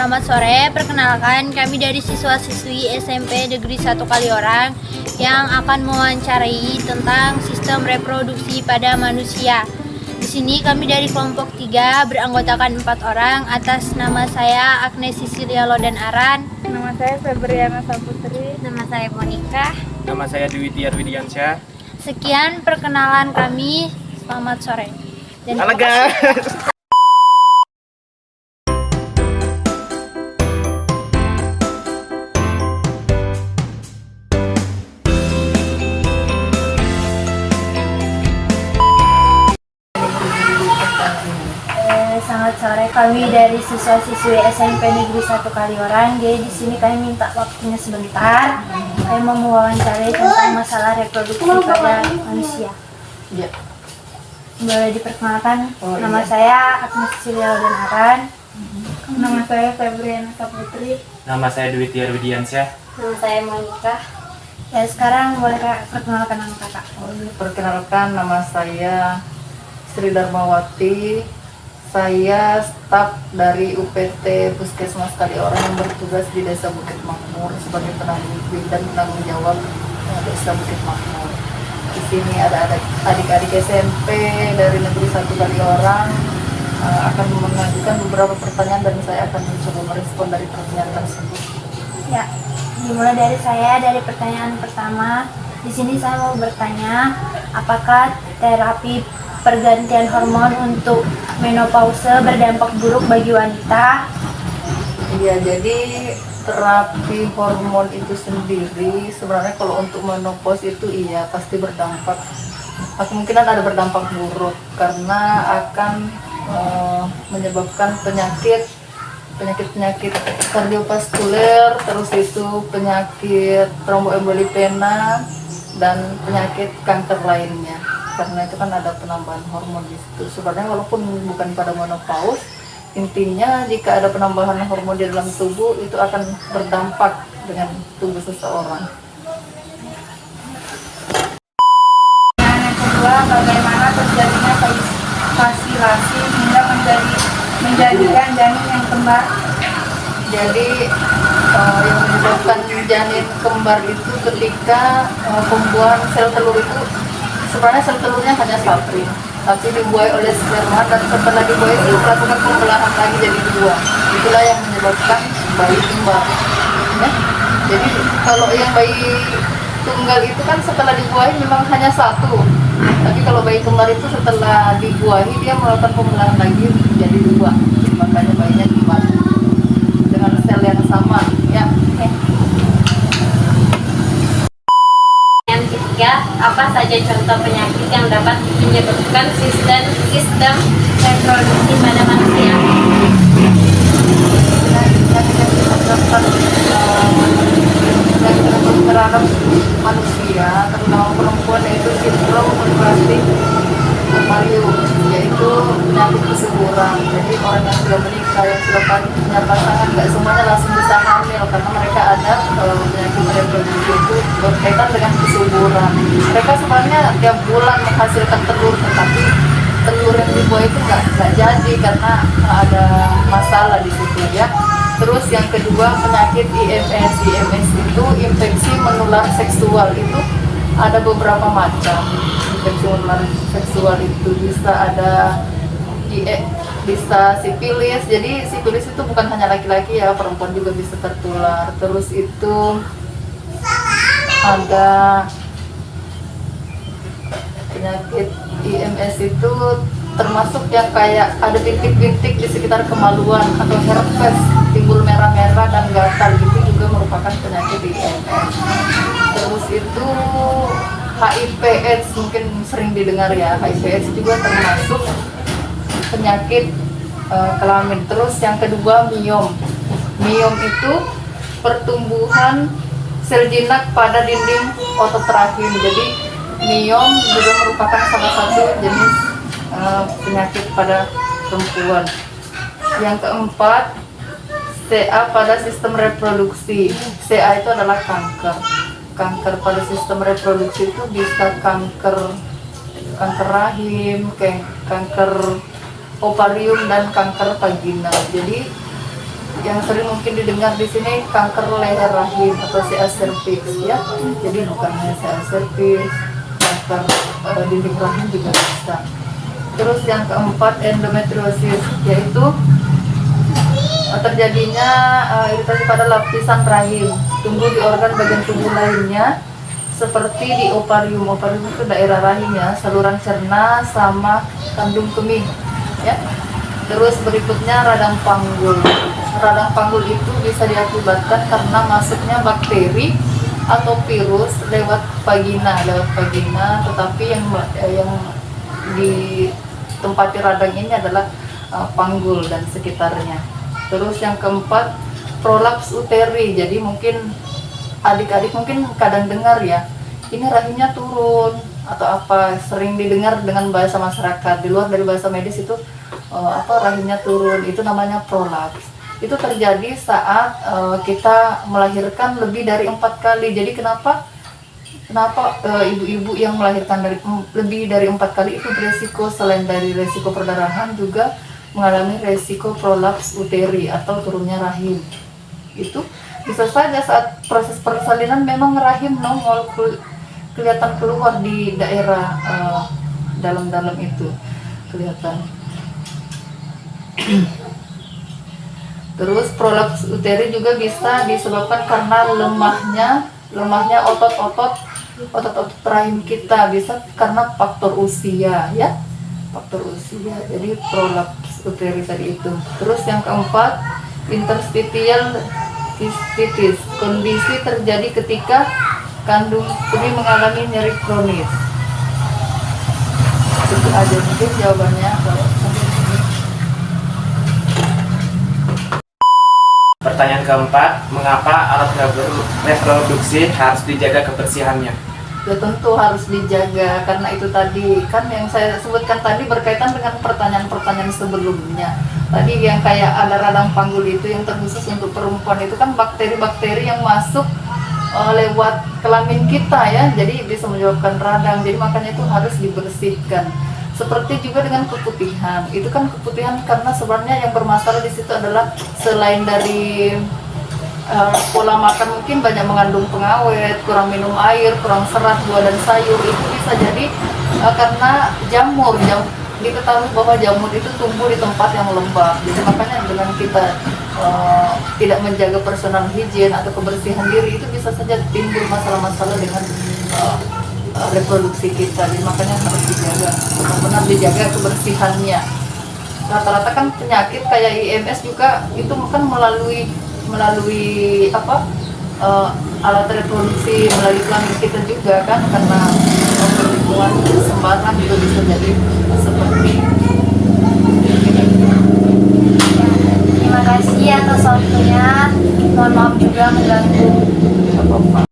Selamat sore, perkenalkan kami dari siswa-siswi SMP Negeri 1 Kaliorang yang akan mewawancarai tentang sistem reproduksi pada manusia. Di sini kami dari kelompok 3 beranggotakan 4 orang atas nama saya Agnes Sisilia Lodan Aran. Nama saya Febriana Saputri. Nama saya Monika. Nama saya Dwi Tiar Widiansyah. Sekian perkenalan kami. Selamat sore. Dan Halo guys. Selamat sore, kami dari siswa-siswi SMP Negeri 1 Kaliorang. Jadi di sini kami minta waktunya sebentar. Kami mau mewawancarai tentang masalah reproduksi pada manusia. Iya. Boleh diperkenalkan, nama saya Agnes Sisilia Lodan Aran. Nama saya Febriana Saputri. Nama saya Dwi Tiar Widiansyah. Nama saya Monika. Ya, sekarang boleh Kak perkenalkan nama kakak. Perkenalkan, nama saya Sri Darmawati. Saya staf dari UPT Puskesmas Kaliorang yang bertugas di Desa Bukit Makmur sebagai penanggung dan penanggung jawab Desa Bukit Makmur. Di sini ada adik-adik SMP dari Negeri 1 Kaliorang akan mengajukan beberapa pertanyaan dan saya akan mencoba merespon dari pertanyaan tersebut. Ya, dimulai dari saya dari pertanyaan pertama. Di sini saya mau bertanya, apakah terapi pergantian hormon untuk menopause berdampak buruk bagi wanita? Iya, jadi terapi hormon itu sendiri sebenarnya kalau untuk menopause itu iya pasti berdampak, kemungkinan ada berdampak buruk karena akan menyebabkan penyakit kardiovaskuler, terus itu penyakit tromboembolipena dan penyakit kanker lainnya. Karena itu kan ada penambahan hormon di situ. Sebenarnya walaupun bukan pada menopause, intinya jika ada penambahan hormon di dalam tubuh itu akan berdampak dengan tubuh seseorang. Yang kedua, bagaimana terjadinya fasilasi hingga menjadikan janin yang kembar? Jadi yang menyebabkan janin kembar itu ketika pembuahan sel telur itu sebenarnya sel telurnya hanya satu, tapi dibuai oleh sperma dan setelah dibuai itu melakukan pembelahan lagi jadi dua. Itulah yang menyebabkan bayi kembar. Ya? Jadi kalau yang bayi tunggal itu kan setelah dibuahi memang hanya satu, tapi kalau bayi kembar itu setelah dibuahi dia melakukan pembelahan lagi jadi dua. Makanya bayinya kembar dengan sel yang sama. Ya. Apa saja contoh penyakit yang dapat menyebabkan sistem reproduksi pada manusia? Terhadap manusia, terutama perempuan, yaitu sindrom plastik ovarium, yaitu penyakit kesuburan. Jadi orang yang sudah menikah, yang sudah punya pasangan, nggak semuanya langsung bisa hamil karena mereka ada penyakit reproduksi itu berkaitan dengan kesuburan. Mereka sebenarnya tiap bulan menghasilkan telur, tetapi telur yang dibuat itu nggak jadi karena ada masalah di situ ya. Terus yang kedua, penyakit IMS. IMS itu infeksi menular seksual, itu ada beberapa macam. Infeksi menular seksual itu bisa ada bisa sifilis. Jadi sifilis itu bukan hanya laki-laki ya, perempuan juga bisa tertular. Terus itu ada penyakit IMS itu termasuk yang kayak ada bintik-bintik di sekitar kemaluan atau herpes, timbul merah-merah dan gatal, gitu juga merupakan penyakit IMS. Terus itu HIV/AIDS, mungkin sering didengar ya, HIV/AIDS juga termasuk penyakit kelamin. Terus yang kedua, miom. Miom itu pertumbuhan sel jinak pada dinding otot rahim. Jadi miom juga merupakan salah satu jenis penyakit pada perempuan. Yang keempat, CA pada sistem reproduksi. CA itu adalah kanker. Kanker pada sistem reproduksi itu bisa kanker rahim, kanker ovarium dan kanker vaginal. Jadi yang sering mungkin didengar di sini kanker leher rahim atau CA cervix ya. Jadi bukan hanya CA cervix, kanker dinding rahim juga bisa. Terus yang keempat endometriosis, yaitu terjadinya iritasi pada lapisan rahim, tumbuh di organ bagian tubuh lainnya seperti di ovarium. Ovarium itu daerah rahim ya, saluran cerna sama kandung kemih ya. Terus berikutnya radang panggul. Radang panggul itu bisa diakibatkan karena masuknya bakteri atau virus lewat vagina, tetapi yang ditempati radang ini adalah panggul dan sekitarnya. Terus yang keempat, prolaps uteri. Jadi mungkin adik-adik mungkin kadang dengar ya, ini rahimnya turun atau apa, sering didengar dengan bahasa masyarakat. Di luar dari bahasa medis itu rahimnya turun, itu namanya prolaps. Itu terjadi saat kita melahirkan lebih dari 4 kali. Jadi kenapa ibu-ibu yang melahirkan lebih dari 4 kali itu beresiko, selain dari resiko perdarahan juga mengalami resiko prolaps uteri atau turunnya rahim. Itu bisa saja saat proses persalinan memang rahim nongol kelihatan keluar di daerah dalam-dalam itu kelihatan. Terus prolaps uteri juga bisa disebabkan karena lemahnya otot-otot rahim kita, bisa karena faktor usia ya, faktor usia. Jadi prolaps uteri tadi itu. Terus yang keempat, interstitial cystitis, kondisi terjadi ketika kandung kemih mengalami nyeri kronis. Itu aja mungkin jawabannya. Pertanyaan keempat, mengapa alat reproduksi harus dijaga kebersihannya? Ya tentu harus dijaga, karena itu tadi kan yang saya sebutkan tadi berkaitan dengan pertanyaan-pertanyaan sebelumnya. Tadi yang kayak ada radang panggul itu yang terkhusus untuk perempuan, itu kan bakteri-bakteri yang masuk lewat kelamin kita ya, jadi bisa menyebabkan radang. Jadi makanya itu harus dibersihkan. Seperti juga dengan keputihan, itu kan keputihan karena sebenarnya yang bermasalah di situ adalah selain dari pola makan, mungkin banyak mengandung pengawet, kurang minum air, kurang serat buah dan sayur. Itu bisa jadi karena jamur. Diketahui bahwa jamur itu tumbuh di tempat yang lembab. Jadi makanya dengan kita tidak menjaga personal hygiene atau kebersihan diri, itu bisa saja timbul masalah-masalah dengan reproduksi kita. Jadi makanya harus dijaga, benar-benar dijaga kebersihannya. Rata-rata kan penyakit kayak IMS juga itu kan melalui alat reproduksi, melalui kelamin kita juga kan, karena perempuan sembarangan juga bisa jadi seperti ini. Terima kasih atas waktunya. Mohon maaf juga mengganggu. Apa-apa.